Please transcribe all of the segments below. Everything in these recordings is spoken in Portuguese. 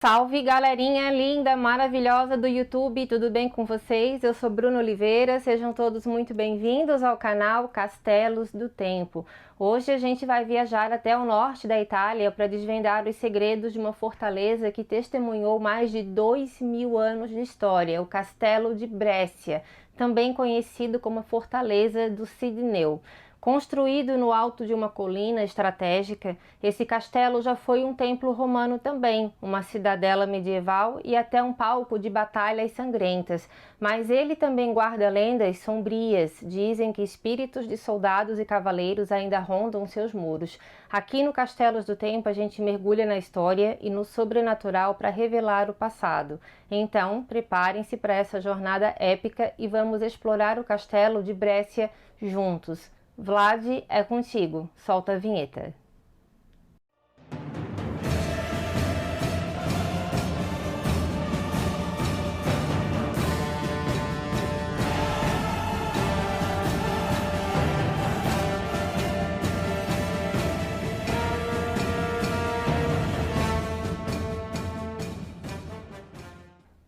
Salve galerinha linda, maravilhosa do YouTube, tudo bem com vocês? Eu sou Bruna Oliveira, sejam todos muito bem-vindos ao canal Castelos do Tempo. Hoje a gente vai viajar até o norte da Itália para desvendar os segredos de uma fortaleza que testemunhou mais de 2000 anos de história, o Castelo de Brescia, também conhecido como a Fortaleza do Sidneu. Construído no alto de uma colina estratégica, esse castelo já foi um templo romano também, uma cidadela medieval e até um palco de batalhas sangrentas. Mas ele também guarda lendas sombrias. Dizem que espíritos de soldados e cavaleiros ainda rondam seus muros. Aqui no Castelos do Tempo a gente mergulha na história e no sobrenatural para revelar o passado. Então, preparem-se para essa jornada épica e vamos explorar o castelo de Brescia juntos. Vlad, é contigo. Solta a vinheta.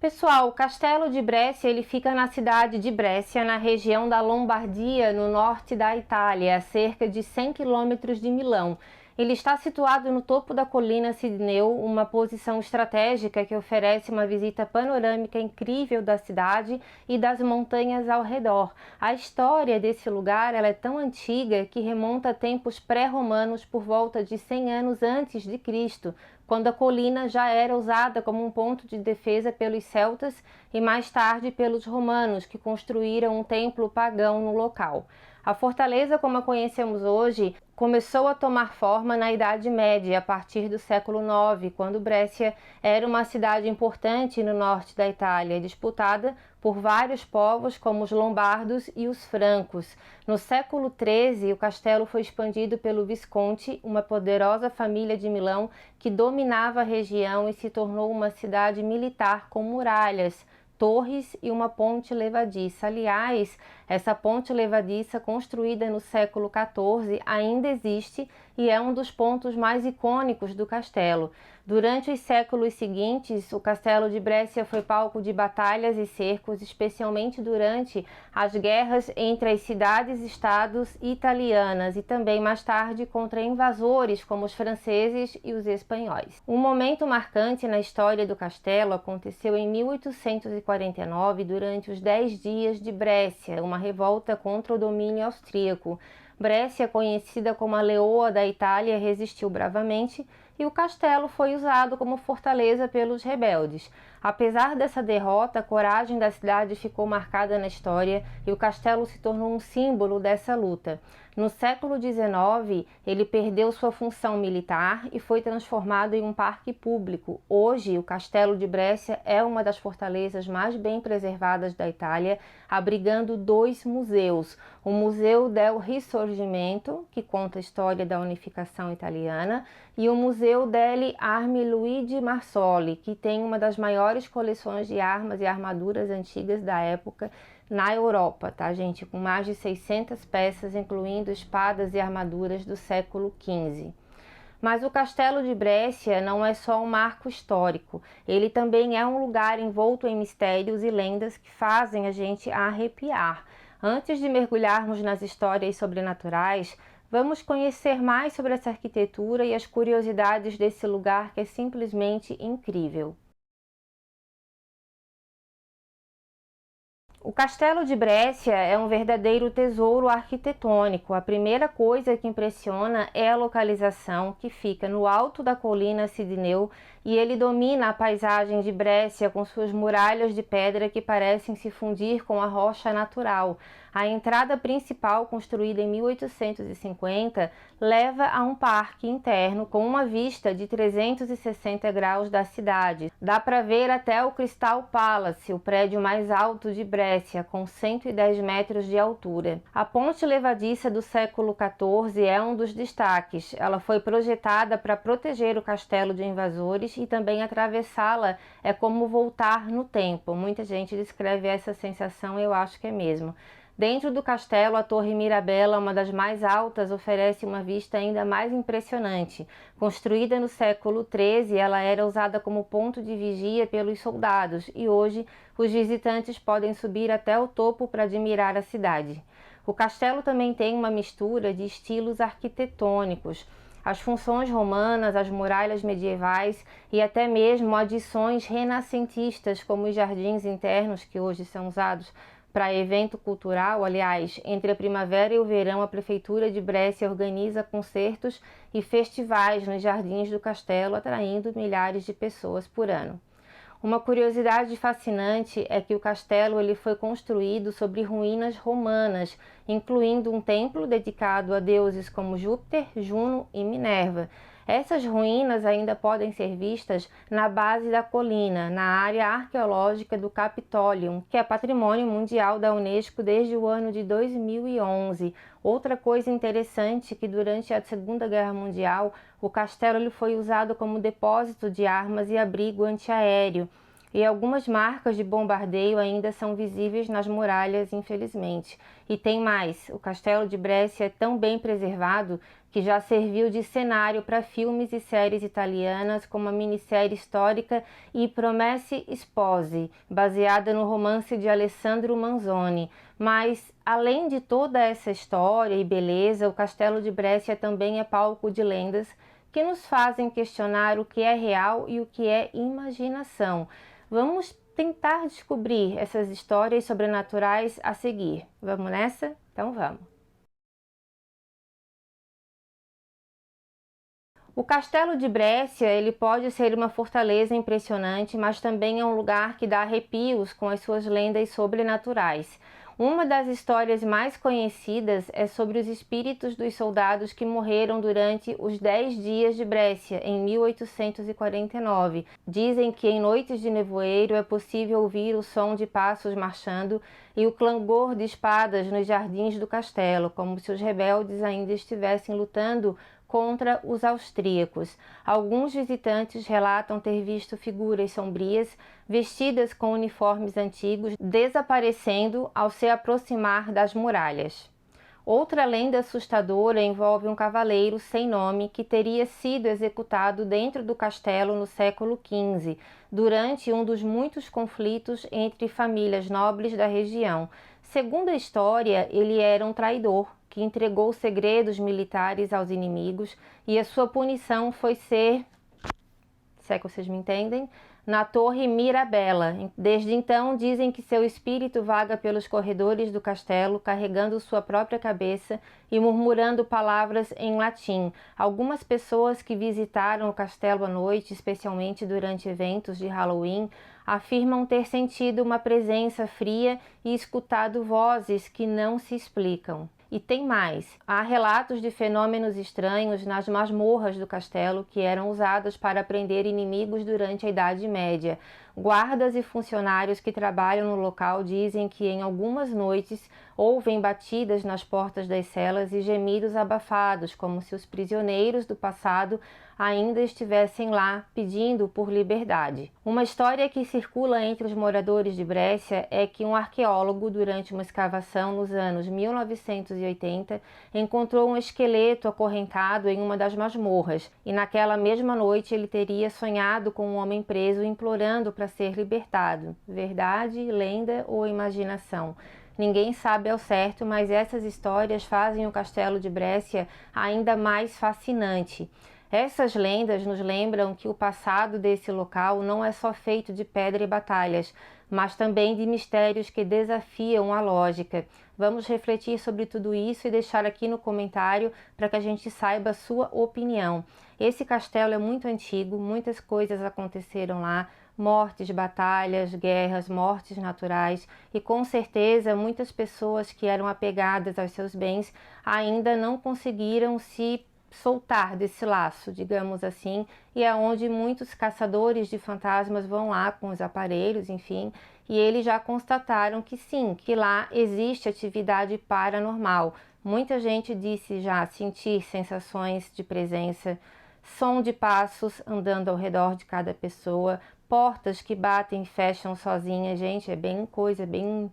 Pessoal, o Castelo de Brescia ele fica na cidade de Brescia, na região da Lombardia, no norte da Itália, a cerca de 100 quilômetros de Milão. Ele está situado no topo da colina Sidneu, uma posição estratégica que oferece uma visita panorâmica incrível da cidade e das montanhas ao redor. A história desse lugar ela é tão antiga que remonta a tempos pré-romanos por volta de 100 anos antes de Cristo, quando a colina já era usada como um ponto de defesa pelos celtas e mais tarde pelos romanos, que construíram um templo pagão no local. A fortaleza, como a conhecemos hoje, começou a tomar forma na Idade Média, a partir do século IX, quando Brescia era uma cidade importante no norte da Itália, disputada por vários povos como os lombardos e os francos. No século XIII, o castelo foi expandido pelo Visconti, uma poderosa família de Milão que dominava a região e se tornou uma cidade militar com muralhas, torres e uma ponte levadiça. Aliás, essa ponte levadiça, construída no século XIV, ainda existe e é um dos pontos mais icônicos do castelo. Durante os séculos seguintes, o castelo de Brescia foi palco de batalhas e cercos, especialmente durante as guerras entre as cidades-estados italianas e também mais tarde contra invasores como os franceses e os espanhóis. Um momento marcante na história do castelo aconteceu em 1849, durante os 10 dias de Brescia, uma revolta contra o domínio austríaco. Brescia, conhecida como a Leoa da Itália, resistiu bravamente e o castelo foi usado como fortaleza pelos rebeldes. Apesar dessa derrota, a coragem da cidade ficou marcada na história e o castelo se tornou um símbolo dessa luta. No século XIX, ele perdeu sua função militar e foi transformado em um parque público. Hoje, o Castelo de Brescia é uma das fortalezas mais bem preservadas da Itália, abrigando 2 museus. O Museu del Risorgimento, que conta a história da unificação italiana, e o Museu delle Armi Luigi Marsoli, que tem uma das maiores coleções de armas e armaduras antigas da época na Europa, tá, gente? Com mais de 600 peças, incluindo espadas e armaduras do século XV. Mas o Castelo de Brescia não é só um marco histórico, ele também é um lugar envolto em mistérios e lendas que fazem a gente arrepiar. Antes de mergulharmos nas histórias sobrenaturais, vamos conhecer mais sobre essa arquitetura e as curiosidades desse lugar que é simplesmente incrível. O Castelo de Brescia é um verdadeiro tesouro arquitetônico. A primeira coisa que impressiona é a localização, que fica no alto da colina Sidneu, e ele domina a paisagem de Brescia com suas muralhas de pedra que parecem se fundir com a rocha natural. A entrada principal, construída em 1850, leva a um parque interno com uma vista de 360 graus da cidade. Dá para ver até o Crystal Palace, o prédio mais alto de Brescia, com 110 metros de altura. A ponte levadiça do século XIV é um dos destaques. Ela foi projetada para proteger o castelo de invasores e também atravessá-la é como voltar no tempo. Muita gente descreve essa sensação, eu acho que é mesmo. Dentro do castelo, a Torre Mirabella, uma das mais altas, oferece uma vista ainda mais impressionante. Construída no século XIII, ela era usada como ponto de vigia pelos soldados e hoje os visitantes podem subir até o topo para admirar a cidade. O castelo também tem uma mistura de estilos arquitetônicos. As funções romanas, as muralhas medievais e até mesmo adições renascentistas, como os jardins internos, que hoje são usados para evento cultural. Aliás, entre a primavera e o verão, a Prefeitura de Brescia organiza concertos e festivais nos jardins do castelo, atraindo milhares de pessoas por ano. Uma curiosidade fascinante é que o castelo foi construído sobre ruínas romanas, incluindo um templo dedicado a deuses como Júpiter, Juno e Minerva. Essas ruínas ainda podem ser vistas na base da colina, na área arqueológica do Capitolium, que é patrimônio mundial da Unesco desde o ano de 2011. Outra coisa interessante é que durante a Segunda Guerra Mundial, o castelo foi usado como depósito de armas e abrigo antiaéreo. E algumas marcas de bombardeio ainda são visíveis nas muralhas, infelizmente. E tem mais, o castelo de Brescia é tão bem preservado que já serviu de cenário para filmes e séries italianas, como a minissérie histórica I Promessi Sposi, baseada no romance de Alessandro Manzoni. Mas, além de toda essa história e beleza, o castelo de Brescia também é palco de lendas que nos fazem questionar o que é real e o que é imaginação. Vamos tentar descobrir essas histórias sobrenaturais a seguir. Vamos nessa? Então vamos! O Castelo de Brescia, ele pode ser uma fortaleza impressionante, mas também é um lugar que dá arrepios com as suas lendas sobrenaturais. Uma das histórias mais conhecidas é sobre os espíritos dos soldados que morreram durante os 10 dias de Brescia, em 1849. Dizem que em noites de nevoeiro é possível ouvir o som de passos marchando e o clangor de espadas nos jardins do castelo, como se os rebeldes ainda estivessem lutando contra os austríacos. Alguns visitantes relatam ter visto figuras sombrias vestidas com uniformes antigos desaparecendo ao se aproximar das muralhas. Outra lenda assustadora envolve um cavaleiro sem nome que teria sido executado dentro do castelo no século XV, durante um dos muitos conflitos entre famílias nobres da região. Segundo a história, ele era um traidor que entregou segredos militares aos inimigos e a sua punição foi ser, se é que vocês me entendem, na Torre Mirabella. Desde então, dizem que seu espírito vaga pelos corredores do castelo, carregando sua própria cabeça e murmurando palavras em latim. Algumas pessoas que visitaram o castelo à noite, especialmente durante eventos de Halloween, afirmam ter sentido uma presença fria e escutado vozes que não se explicam. E tem mais, há relatos de fenômenos estranhos nas masmorras do castelo que eram usadas para prender inimigos durante a Idade Média. Guardas e funcionários que trabalham no local dizem que em algumas noites ouvem batidas nas portas das celas e gemidos abafados, como se os prisioneiros do passado ainda estivessem lá pedindo por liberdade. Uma história que circula entre os moradores de Brescia é que um arqueólogo, durante uma escavação nos anos 1980, encontrou um esqueleto acorrentado em uma das masmorras e naquela mesma noite ele teria sonhado com um homem preso implorando para ser libertado. Verdade, lenda ou imaginação? Ninguém sabe ao certo, mas essas histórias fazem o Castelo de Brescia ainda mais fascinante. Essas lendas nos lembram que o passado desse local não é só feito de pedra e batalhas, mas também de mistérios que desafiam a lógica. Vamos refletir sobre tudo isso e deixar aqui no comentário para que a gente saiba a sua opinião. Esse castelo é muito antigo, muitas coisas aconteceram lá, mortes, batalhas, guerras, mortes naturais e com certeza muitas pessoas que eram apegadas aos seus bens ainda não conseguiram se soltar desse laço, digamos assim, e é onde muitos caçadores de fantasmas vão lá com os aparelhos, enfim, e eles já constataram que sim, que lá existe atividade paranormal. Muita gente disse já sentir sensações de presença, som de passos andando ao redor de cada pessoa, portas que batem e fecham sozinhas, gente, é bem coisa, bem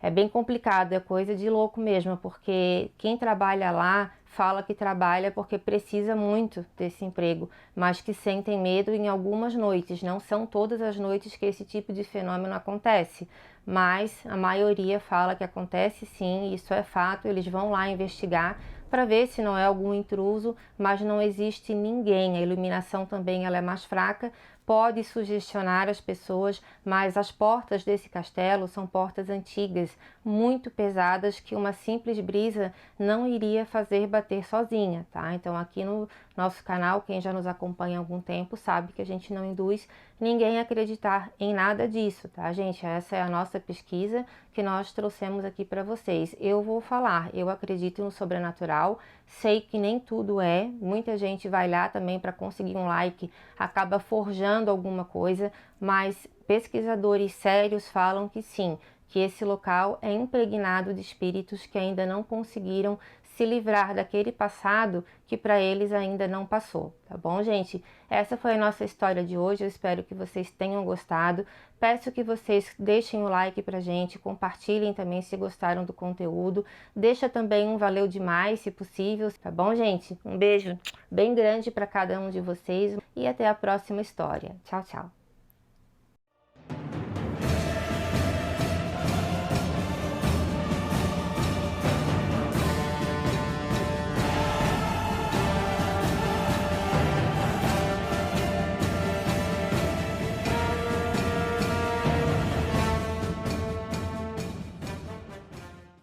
É bem complicado, é coisa de louco mesmo, porque quem trabalha lá fala que trabalha porque precisa muito desse emprego, mas que sentem medo em algumas noites. Não são todas as noites que esse tipo de fenômeno acontece, mas a maioria fala que acontece sim, isso é fato. Eles vão lá investigar para ver se não é algum intruso, mas não existe ninguém. A iluminação também ela é mais fraca, pode sugestionar as pessoas, mas as portas desse castelo são portas antigas, muito pesadas, que uma simples brisa não iria fazer bater sozinha, tá? Então aqui no nosso canal, quem já nos acompanha há algum tempo sabe que a gente não induz ninguém a acreditar em nada disso, tá, gente? Essa é a nossa pesquisa que nós trouxemos aqui para vocês. Eu vou falar, eu acredito no sobrenatural, sei que nem tudo é, muita gente vai lá também para conseguir um like, acaba forjando alguma coisa, mas pesquisadores sérios falam que sim, que esse local é impregnado de espíritos que ainda não conseguiram se livrar daquele passado que para eles ainda não passou, tá bom, gente? Essa foi a nossa história de hoje, eu espero que vocês tenham gostado. Peço que vocês deixem o like pra gente, compartilhem também se gostaram do conteúdo, deixa também um valeu demais, se possível, tá bom, gente? Um beijo bem grande para cada um de vocês e até a próxima história. Tchau, tchau!